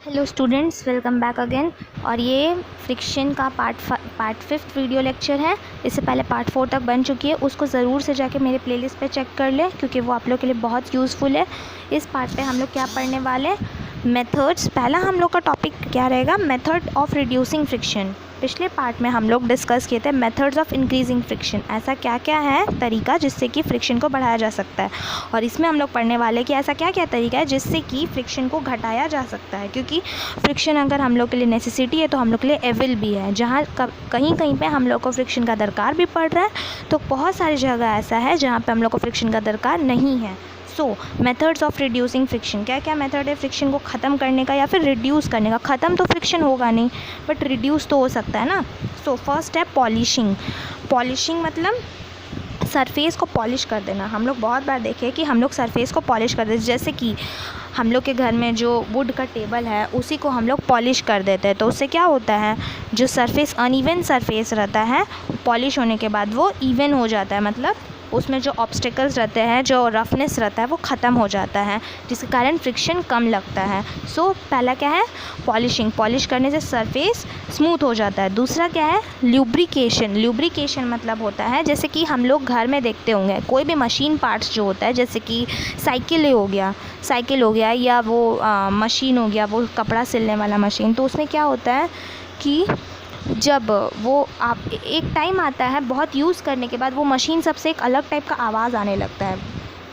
Hello students, welcome back again. और ये friction का पार्ट 5 वीडियो लेक्चर है। इससे पहले पार्ट 4 तक बन चुकी है, उसको ज़रूर से जाके मेरे प्लेलिस्ट पे चेक कर लें क्योंकि वो आप लोग के लिए बहुत यूज़फुल है। इस पार्ट पे हम लोग क्या पढ़ने वाले हैं, मेथड्स। पहला हम लोग का टॉपिक क्या रहेगा, मेथड ऑफ रिड्यूसिंग फ्रिक्शन। पिछले पार्ट में हम लोग डिस्कस किए थे मेथड्स ऑफ इंक्रीजिंग फ्रिक्शन, ऐसा क्या क्या है तरीका जिससे कि फ्रिक्शन को बढ़ाया जा सकता है। और इसमें हम लोग पढ़ने वाले कि ऐसा क्या क्या तरीका है जिससे कि फ्रिक्शन को घटाया जा सकता है, क्योंकि फ्रिक्शन अगर हम लोग के लिए नेसेसिटी है तो हम लोग के लिए एविल भी है। जहाँ कहीं कहीं पे हम लोग को फ्रिक्शन का दरकार भी पड़ रहा है, तो बहुत सारी जगह ऐसा है जहाँ पे हम लोग को फ्रिक्शन का दरकार नहीं है। सो मेथड्स ऑफ रिड्यूसिंग फ्रिक्शन, क्या क्या मेथड है फ्रिक्शन को ख़त्म करने का या फिर रिड्यूस करने का। ख़त्म तो फ्रिक्शन होगा नहीं, बट रिड्यूस तो हो सकता है ना। सो फर्स्ट है पॉलिशिंग। पॉलिशिंग मतलब सरफेस को पॉलिश कर देना। हम लोग बहुत बार देखे कि हम लोग सरफेस को पॉलिश कर देते, जैसे कि हम लोग के घर में जो वुड का टेबल है उसी को हम लोग पॉलिश कर देते हैं, तो उससे क्या होता है, जो सरफेस अनइवन सरफेस रहता है पॉलिश होने के बाद वो इवन हो जाता है। मतलब उसमें जो ऑब्स्टिकल्स रहते हैं, जो रफनेस रहता है वो ख़त्म हो जाता है, जिसके कारण फ्रिक्शन कम लगता है। सो पहला क्या है, पॉलिशिंग। पॉलिश करने से सरफेस स्मूथ हो जाता है। दूसरा क्या है, ल्यूब्रिकेशन। ल्यूब्रिकेशन मतलब होता है, जैसे कि हम लोग घर में देखते होंगे कोई भी मशीन पार्ट्स जो होता है, जैसे कि साइकिल हो गया या वो मशीन हो गया, वो कपड़ा सिलने वाला मशीन। तो उसमें क्या होता है कि जब वो आप एक टाइम आता है बहुत यूज़ करने के बाद वो मशीन सबसे एक अलग टाइप का आवाज़ आने लगता है।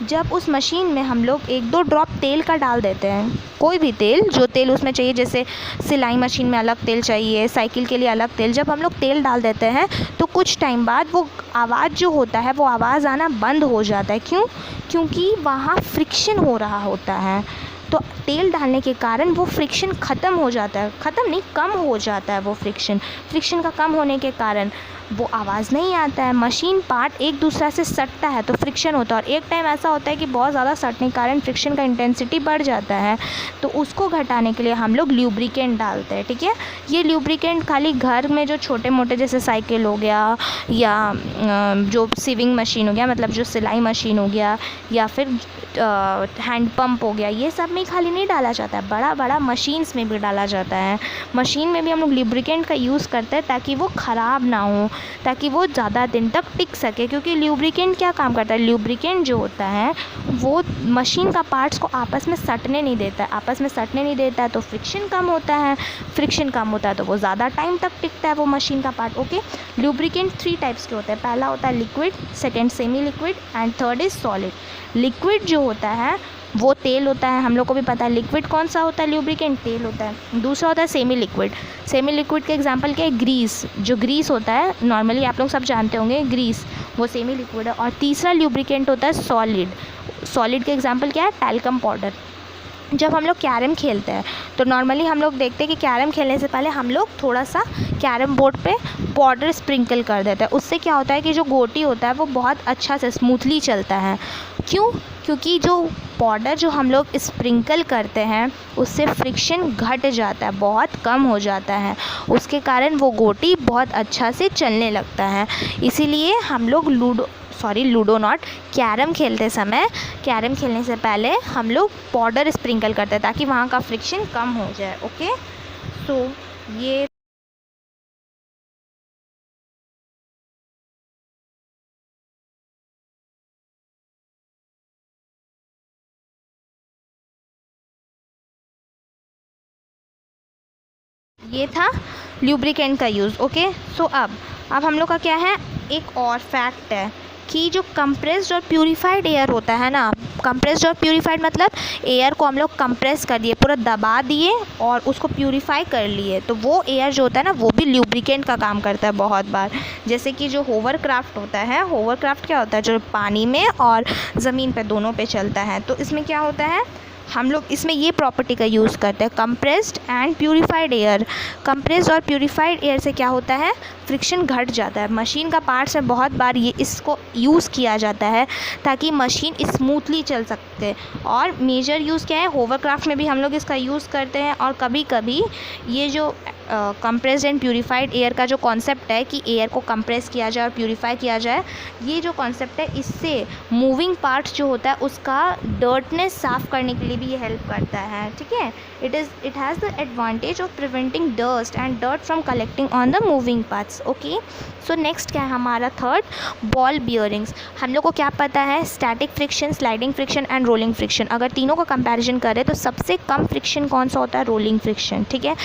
जब उस मशीन में हम लोग 1-2 ड्रॉप तेल का डाल देते हैं, कोई भी तेल, जो तेल उसमें चाहिए, जैसे सिलाई मशीन में अलग तेल चाहिए, साइकिल के लिए अलग तेल, जब हम लोग तेल डाल देते हैं तो कुछ टाइम बाद वो आवाज़ जो होता है वो आवाज़ आना बंद हो जाता है। क्यों? क्योंकि वहाँ फ्रिक्शन हो रहा होता है। तो तेल डालने के कारण वो फ्रिक्शन ख़त्म हो जाता है, ख़त्म नहीं, कम हो जाता है वो फ्रिक्शन का कम होने के कारण वो आवाज़ नहीं आता है। मशीन पार्ट एक दूसरा से सटता है तो फ्रिक्शन होता है, और एक टाइम ऐसा होता है कि बहुत ज़्यादा सटने के कारण फ्रिक्शन का इंटेंसिटी बढ़ जाता है। तो उसको घटाने के लिए हम लोग ल्यूब्रिकेंट डालते हैं, ठीक है। ये ल्यूब्रिकेंट खाली घर में जो छोटे मोटे जैसे साइकिल हो गया या जो सीविंग मशीन हो गया, मतलब जो सिलाई मशीन हो गया, या फिर हैंड पंप हो गया, ये सब में खाली नहीं डाला जाता है, बड़ा बड़ा मशीन्स में भी डाला जाता है। मशीन में भी हम लोग ल्यूब्रिकेंट का यूज़ करते हैं ताकि वो ख़राब ना हो, ताकि वो ज़्यादा दिन तक टिक सके। क्योंकि ल्यूब्रिकेंट क्या काम करता है, ल्यूब्रिकेंट जो होता है वो मशीन का पार्ट्स को आपस में सटने नहीं देता है। आपस में सटने नहीं देता है तो फ्रिक्शन कम होता है, फ्रिक्शन कम होता है तो वो ज़्यादा टाइम तक टिकता है वो मशीन का पार्ट। ओके, ल्यूब्रिकेंट 3 टाइप्स के होते हैं। पहला होता है liquid, second semi liquid and third is solid. Liquid जो होता है वो तेल होता है, हम लोग को भी पता है लिक्विड कौन सा होता है, ल्यूब्रिकेंट तेल होता है। दूसरा होता है सेमी लिक्विड। सेमी लिक्विड के एग्जांपल क्या है, ग्रीस। जो ग्रीस होता है नॉर्मली आप लोग सब जानते होंगे, ग्रीस, वो सेमी लिक्विड है। और तीसरा ल्यूब्रिकेंट होता है सॉलिड। सॉलिड के एग्जांपल क्या है, टैल्कम पाउडर। जब हम लोग कैरम खेलते हैं तो नॉर्मली हम लोग देखते हैं कि कैरम खेलने से पहले हम लोग थोड़ा सा कैरम बोर्ड पे पाउडर स्प्रिंकल कर देते हैं। उससे क्या होता है कि जो गोटी होता है वो बहुत अच्छा से स्मूथली चलता है। क्यों? क्योंकि जो पाउडर जो हम लोग स्प्रिंकल करते हैं उससे फ्रिक्शन घट जाता है, बहुत कम हो जाता है, उसके कारण वो गोटी बहुत अच्छा से चलने लगता है। इसीलिए हम लोग कैरम खेलते समय, कैरम खेलने से पहले हम लोग पाउडर स्प्रिंकल करते हैं ताकि वहाँ का फ्रिक्शन कम हो जाए। ओके, तो ये था ल्यूब्रिकेंट का यूज़। ओके, सो अब हम लोग का क्या है, एक और फैक्ट है कि जो कंप्रेस्ड और प्यूरिफाइड एयर होता है ना, कंप्रेस्ड और प्यूरिफाइड मतलब एयर को हम लोग कंप्रेस कर दिए, पूरा दबा दिए और उसको प्यूरिफाई कर लिए, तो वो एयर जो होता है ना वो भी ल्यूब्रिकेंट का काम करता है बहुत बार। जैसे कि जो होवरक्राफ्ट होता है, होवरक्राफ्ट क्या होता है, जो पानी में और ज़मीन पे दोनों पे चलता है, तो इसमें क्या होता है, हम लोग इसमें ये प्रॉपर्टी का यूज़ करते हैं, compressed and purified air. Compressed और प्यूरिफाइड एयर से क्या होता है, फ्रिक्शन घट जाता है। मशीन का पार्ट्स में बहुत बार ये इसको यूज़ किया जाता है ताकि मशीन स्मूथली चल सकते। और मेजर यूज़ क्या है, होवरक्राफ्ट में भी हम लोग इसका यूज़ करते हैं, और कभी कभी ये जो कंप्रेस्ड एंड प्यूरिफाइड एयर का जो कॉन्सेप्ट है कि एयर को कंप्रेस किया जाए और प्यूरिफाई किया जाए, ये जो कॉन्सेप्ट है इससे मूविंग पार्ट्स जो होता है उसका डर्टनेस साफ़ करने के लिए भी ये हेल्प करता है, ठीक है। It has the advantage of preventing dust and dirt from collecting on the moving parts. Okay, so next क्या है हमारा थर्ड, बॉल बियरिंग्स। हम लोग को क्या पता है, static friction, sliding friction and rolling friction. अगर तीनों का कंपैरिजन करें तो सबसे कम फ्रिक्शन कौन सा होता है, रोलिंग फ्रिक्शन, ठीक है।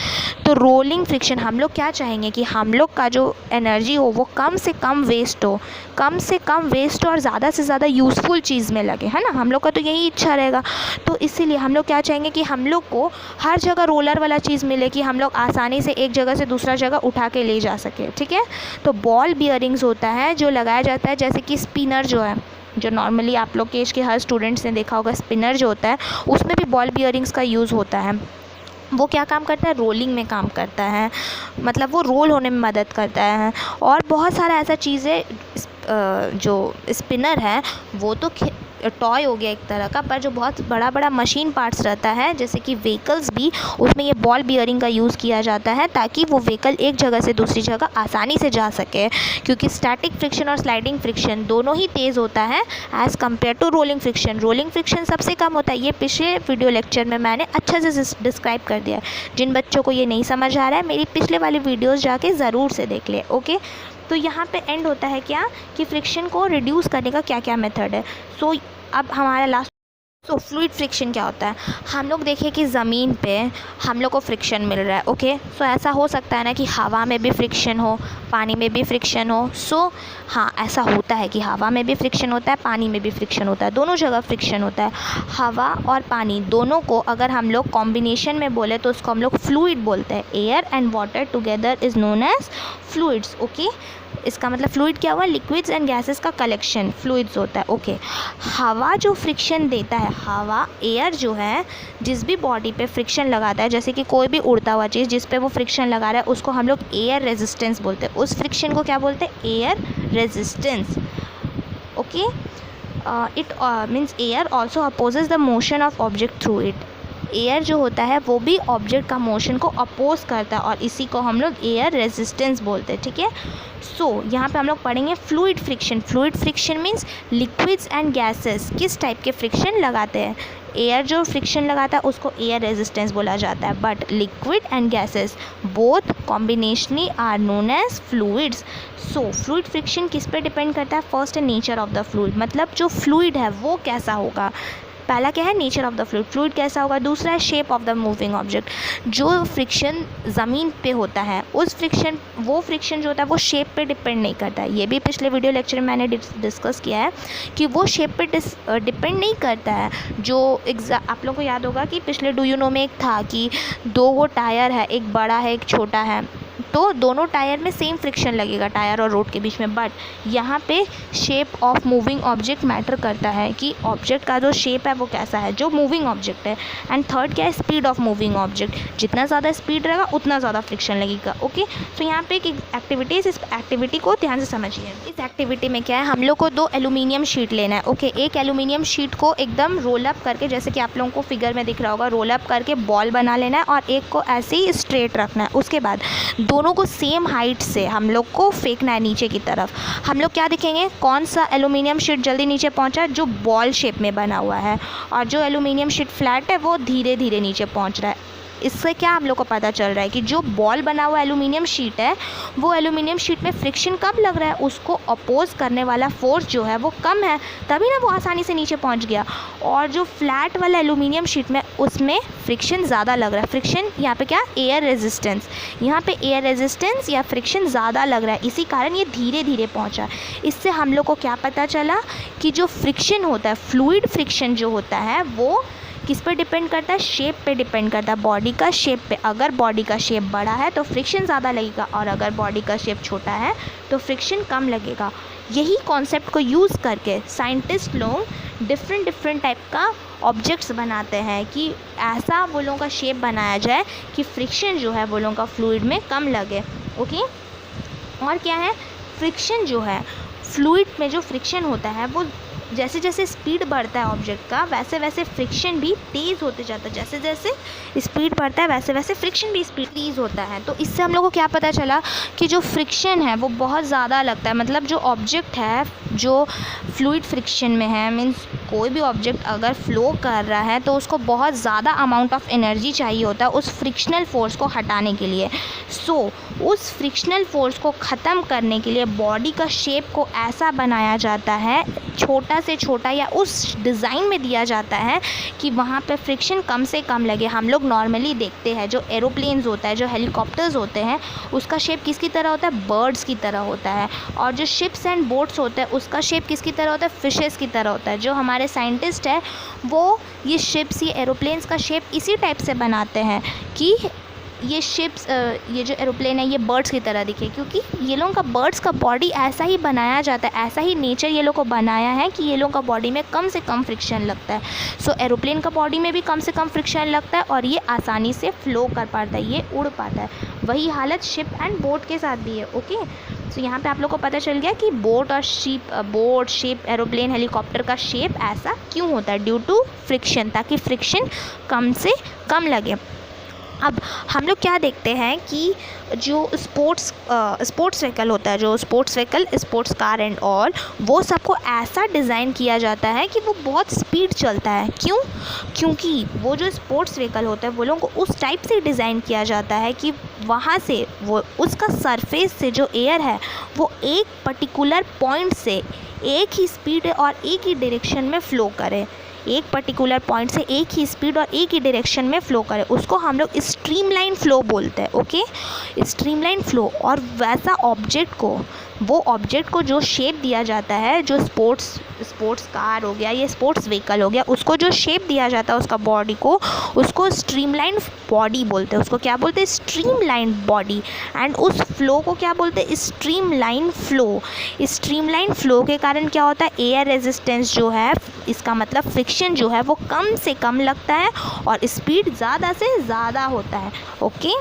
तो रोलिंग फ्रिक्शन हम लोग क्या चाहेंगे कि हम लोग का जो एनर्जी हो वो कम से कम वेस्ट हो, कम से कम वेस्ट हो और ज़्यादा से ज़्यादा यूज़फुल चीज़ में लगे, है ना। हम लोग का तो यही इच्छा रहेगा। तो इसीलिए हम लोग क्या चाहेंगे कि हम लोग को हर जगह रोलर वाला चीज़ मिले कि हम लोग आसानी से एक जगह से दूसरा जगह उठा के ले जा सके, ठीक है। तो बॉल बियरिंग्स होता है जो लगाया जाता है, जैसे कि स्पिनर जो है, जो नॉर्मली आप लोग के एज के हर स्टूडेंट्स ने देखा होगा, स्पिनर जो होता है उसमें भी बॉल बियरिंग्स का यूज़ होता है। वो क्या काम करता है, रोलिंग में काम करता है, मतलब वो रोल होने में मदद करता है। और बहुत सारा ऐसा चीज़ें, जो स्पिनर है वो तो टॉय हो गया एक तरह का, पर जो बहुत बड़ा बड़ा मशीन पार्ट्स रहता है जैसे कि व्हीकल्स भी, उसमें ये बॉल बियरिंग का यूज़ किया जाता है ताकि वो व्हीकल एक जगह से दूसरी जगह आसानी से जा सके। क्योंकि स्टैटिक फ्रिक्शन और स्लाइडिंग फ्रिक्शन दोनों ही तेज़ होता है as compare to rolling friction. Rolling friction सबसे कम होता है। ये पिछले वीडियो लेक्चर में मैंने अच्छे से डिस्क्राइब कर दिया है। जिन बच्चों को ये नहीं समझ आ रहा है, मेरी पिछले वाली वीडियोज़ जाके ज़रूर से देख ले। ओके, तो यहाँ पे एंड होता है क्या कि फ्रिक्शन को रिड्यूस करने का क्या क्या मेथड है। सो अब हमारा लास्ट, फ्लूइड फ्रिक्शन क्या होता है। हम लोग देखें कि ज़मीन पे हम लोग को फ्रिक्शन मिल रहा है। ओके, सो ऐसा हो सकता है ना कि हवा में भी फ्रिक्शन हो, पानी में भी फ्रिक्शन हो। हाँ, ऐसा होता है कि हवा में भी फ्रिक्शन होता है, पानी में भी फ्रिक्शन होता है, दोनों जगह फ्रिक्शन होता है। हवा और पानी दोनों को अगर हम लोग कॉम्बिनेशन में बोले तो उसको हम लोग फ्लूइड बोलते हैं। Air and water together is known as fluids. Okay, इसका मतलब फ्लूइड क्या हुआ, लिक्विड्स एंड गैसेस का कलेक्शन, फ्लूइड्स होता है। ओके, हवा जो फ्रिक्शन देता है, हवा, एयर जो है, जिस भी बॉडी पे फ्रिक्शन लगाता है, जैसे कि कोई भी उड़ता हुआ चीज़ जिस पे वो फ्रिक्शन लगा रहा है उसको हम लोग एयर रेजिस्टेंस बोलते हैं। उस फ्रिक्शन को क्या बोलते हैं, air resistance. Okay, it means air also opposes the motion of object through it. Air जो होता है वो भी ऑब्जेक्ट का मोशन को अपोज करता है और इसी को हम लोग एयर रेजिस्टेंस बोलते हैं, ठीक है। यहाँ पे हम लोग पढ़ेंगे fluid friction. Fluid friction means liquids and gases किस टाइप के फ्रिक्शन लगाते हैं। एयर जो फ्रिक्शन लगाता है उसको एयर रेजिस्टेंस बोला जाता है, but liquid and gases both combinationally are known as fluids. Fluid friction किस पे डिपेंड करता है, फर्स्ट है नेचर ऑफ द फ्लूइड, मतलब जो फ्लूइड है वो कैसा होगा। पहला क्या है, nature of the fluid, fluid कैसा होगा। दूसरा है shape of the moving object, जो फ्रिक्शन ज़मीन पे होता है वो फ्रिक्शन जो होता है वो शेप पे डिपेंड नहीं करता है। ये भी पिछले वीडियो लेक्चर में मैंने डिस्कस किया है कि वो शेप पे डिपेंड नहीं करता है। जो आप लोगों को याद होगा कि पिछले डू यू नो में एक था कि दो वो टायर है, एक बड़ा है एक छोटा है, तो दोनों टायर में सेम फ्रिक्शन लगेगा, टायर और रोड के बीच में। बट यहाँ पे shape of moving object matter करता है कि ऑब्जेक्ट का जो शेप है वो कैसा है, जो मूविंग ऑब्जेक्ट है। एंड थर्ड क्या है, स्पीड ऑफ मूविंग ऑब्जेक्ट, जितना ज़्यादा स्पीड रहेगा उतना ज़्यादा फ्रिक्शन लगेगा। ओके, तो यहाँ पे एक एक्टिविटीज़, इस एक्टिविटी को ध्यान से समझिए। इस एक्टिविटी में क्या है, हम लोग को दो एल्यूमिनियम शीट लेना है। ओके, एक एल्यूमिनियम शीट को एकदम रोल अप करके, जैसे कि आप लोगों को फिगर में दिख रहा होगा, रोल अप करके बॉल बना लेना है और एक को ऐसे ही स्ट्रेट रखना है। उसके बाद दोनों को सेम हाइट से हम लोग को फेंकना है नीचे की तरफ। हम लोग क्या देखेंगे, कौन सा एल्यूमिनियम शीट जल्दी नीचे पहुंचा, जो बॉल शेप में बना हुआ है, और जो एल्यूमिनियम शीट फ्लैट है वो धीरे धीरे नीचे पहुंच रहा है। इससे क्या हम लोग को पता चल रहा है कि जो बॉल बना हुआ एल्यूमिनियम शीट है वो एल्यूमिनियम शीट में फ्रिक्शन कम लग रहा है, उसको अपोज करने वाला फोर्स जो है वो कम है, तभी ना वो आसानी से नीचे पहुंच गया। और जो फ्लैट वाला एल्यूमिनियम शीट में उसमें फ्रिक्शन ज़्यादा लग रहा है। फ्रिक्शन यहाँ पे क्या, एयर रेजिस्टेंस, यहाँ पे एयर रेजिस्टेंस या फ्रिक्शन ज़्यादा लग रहा है, इसी कारण ये धीरे धीरे पहुँचा। इससे हम लोग को क्या पता चला कि जो फ्रिक्शन होता है, फ्लूइड फ्रिक्शन जो होता है वो किस पे डिपेंड करता है, शेप पे डिपेंड करता है, बॉडी का शेप पे। अगर बॉडी का शेप बड़ा है तो फ्रिक्शन ज़्यादा लगेगा, और अगर बॉडी का शेप छोटा है तो फ्रिक्शन कम लगेगा। यही कॉन्सेप्ट को यूज़ करके साइंटिस्ट लोग डिफरेंट टाइप का ऑब्जेक्ट्स बनाते हैं कि ऐसा वो लोगों का शेप बनाया जाए कि फ्रिक्शन जो है वो लोगों का फ्लूइड में कम लगे। ओके, और क्या है, फ्रिक्शन जो है, फ्लूइड में जो फ्रिक्शन होता है वो जैसे जैसे स्पीड बढ़ता है ऑब्जेक्ट का वैसे वैसे फ्रिक्शन भी तेज़ होते जाता है। जैसे जैसे स्पीड बढ़ता है वैसे वैसे फ्रिक्शन भी स्पीड तेज़ होता है। तो इससे हम लोग को क्या पता चला कि जो फ्रिक्शन है वो बहुत ज़्यादा लगता है। मतलब जो ऑब्जेक्ट है जो फ्लूइड फ्रिक्शन में है, मीन्स कोई भी ऑब्जेक्ट अगर फ्लो कर रहा है तो उसको बहुत ज़्यादा अमाउंट ऑफ एनर्जी चाहिए होता है उस फ्रिक्शनल फोर्स को हटाने के लिए। सो उस फ्रिक्शनल फोर्स को ख़त्म करने के लिए बॉडी का शेप को ऐसा बनाया जाता है, छोटा से छोटा या उस डिज़ाइन में दिया जाता है कि वहाँ पे फ्रिक्शन कम से कम लगे। हम लोग नॉर्मली देखते हैं जो एरोप्लेन्स होता है, जो हेलीकॉप्टर्स होते हैं, उसका शेप किसकी तरह होता है? बर्ड्स की तरह होता है। और जो शिप्स एंड बोट्स होते हैं उसका शेप किसकी तरह होता है? फिशेस की तरह होता है। जो हमारे साइंटिस्ट है वो ये शिप्स, ये एरोप्लेन्स का शेप इसी टाइप से बनाते हैं कि ये शिप्स, ये जो एरोप्लेन है ये बर्ड्स की तरह दिखे, क्योंकि ये लोगों का बर्ड्स का बॉडी ऐसा ही बनाया जाता है, ऐसा ही नेचर ये लोग को बनाया है कि ये लोगों का बॉडी में कम से कम फ्रिक्शन लगता है। सो एरोप्लेन का बॉडी में भी कम से कम फ्रिक्शन लगता है और ये आसानी से फ्लो कर पाता है, ये उड़ पाता है। वही हालत शिप एंड बोट के साथ भी है। ओके, सो यहाँ पे आप लोग को पता चल गया कि बोट, शिप, एरोप्लेन, हेलीकॉप्टर का शेप ऐसा क्यों होता है? ड्यू टू फ्रिक्शन, ताकि फ्रिक्शन कम से कम लगे। अब हम लोग क्या देखते हैं कि जो स्पोर्ट्स व्हीकल होता है, जो sports vehicle, sports car and all, वो सबको ऐसा डिज़ाइन किया जाता है कि वो बहुत स्पीड चलता है। क्यों? क्योंकि वो जो स्पोर्ट्स व्हीकल होता है वो लोगों को उस टाइप से डिज़ाइन किया जाता है कि वहाँ से वो उसका सरफेस से जो एयर है वो एक पर्टिकुलर पॉइंट से एक ही स्पीड और एक ही डायरेक्शन में फ़्लो करे, एक पर्टिकुलर पॉइंट से एक ही स्पीड और एक ही डायरेक्शन में फ़्लो करे। उसको हम लोग स्ट्रीमलाइन फ़्लो बोलते हैं। Okay, streamline flow. और वैसा ऑब्जेक्ट को जो शेप दिया जाता है, जो स्पोर्ट्स कार हो गया, ये स्पोर्ट्स व्हीकल हो गया, उसको जो शेप दिया जाता है उसका बॉडी को, उसको स्ट्रीमलाइन बॉडी बोलते हैं। उसको क्या बोलते हैं? Streamline body. एंड उस फ्लो को क्या बोलते हैं? Streamline flow. स्ट्रीमलाइन फ़्लो के कारण क्या होता है? एयर रेजिस्टेंस जो है, इसका मतलब फ्रिक्शन जो है वो कम से कम लगता है और स्पीड ज़्यादा से ज़्यादा होता है। ओके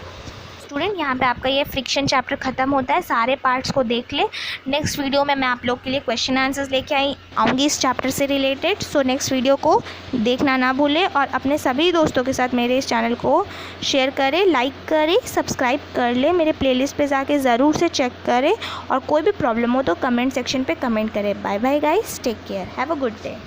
स्टूडेंट, यहाँ पे आपका ये फ्रिक्शन चैप्टर ख़त्म होता है। सारे पार्ट्स को देख ले। नेक्स्ट वीडियो में मैं आप लोग के लिए क्वेश्चन आंसर्स लेके आऊँगी इस चैप्टर से रिलेटेड। सो नेक्स्ट वीडियो को देखना ना भूलें और अपने सभी दोस्तों के साथ मेरे इस चैनल को शेयर करें, लाइक करें, सब्सक्राइब कर ले। मेरे प्लेलिस्ट पे जाके ज़रूर से चेक करें और कोई भी प्रॉब्लम हो तो कमेंट सेक्शन पे कमेंट करें। Bye bye guys, take care, have a good day.